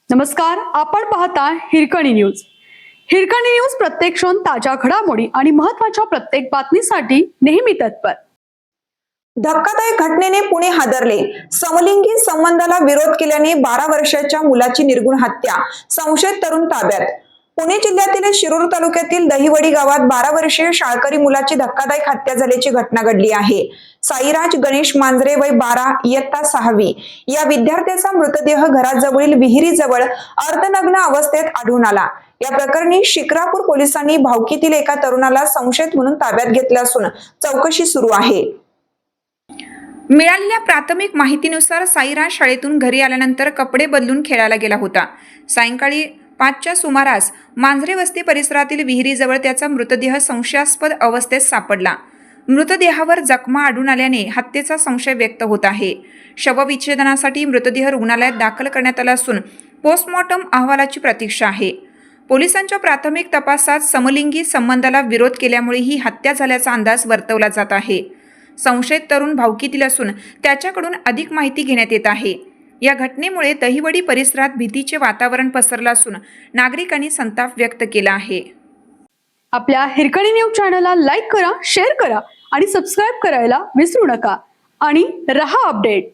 नमस्कार, आपण पाहता हिरकणी न्यूज. हिरकणी न्यूज प्रत्येक क्षण ताज्या घडामोडी आणि महत्त्वाच्या प्रत्येक बातमीसाठी नेहमी तत्पर. धक्कादायक घटनेने पुणे हादरले. समलिंगी संबंधाला विरोध केल्याने 12 वर्षाच्या मुलाची निर्गुण हत्या, संशयित तरुण ताब्यात. पुणे जिल्ह्यातील शिरूर तालुक्यातील दहिवडी गावात 12 वर्षीय शाळकरी मुलाची धक्कादायक हत्या झाल्याची घटना घडली आहे. साईराज गणेश मांजरे वय 12, इयत्ता 6वी या विद्यार्थ्याचा मृतदेह घराजवळील विहिरीजवळ अर्धनग्न अवस्थेत आढळून आला. या प्रकरणी शिक्रापूर पोलिसांनी भावकीतील एका तरुणाला संशयित म्हणून ताब्यात घेतले असून चौकशी सुरू आहे. मिळालेल्या प्राथमिक माहितीनुसार साईराज शाळेतून घरी आल्यानंतर कपडे बदलून खेळायला गेला होता. सायंकाळी 5च्या सुमारास मांजरे वस्ती परिसरातील विहिरीजवळ त्याचा मृतदेह संशयास्पद अवस्थेत सापडला. मृतदेहावर जखमा आढळून आल्याने हत्येचा संशय व्यक्त होत आहे. शवविच्छेदनासाठी मृतदेह रुग्णालयात दाखल करण्यात आला असून पोस्टमॉर्टम अहवालाची प्रतीक्षा आहे. पोलिसांच्या प्राथमिक तपासात समलिंगी संबंधाला विरोध केल्यामुळे ही हत्या झाल्याचा अंदाज वर्तवला जात आहे. संशयित तरुण भावकीतील असून त्याच्याकडून अधिक माहिती घेण्यात येत आहे. या घटनेमुळे दहिवडी परिसरात भीतीचे वातावरण पसरलं असून नागरिकांनी संताप व्यक्त केला आहे. आपल्या हिरकणी न्यूज चॅनलला लाईक करा, शेअर करा आणि सबस्क्राईब करायला विसरू नका आणि रहा अपडेट.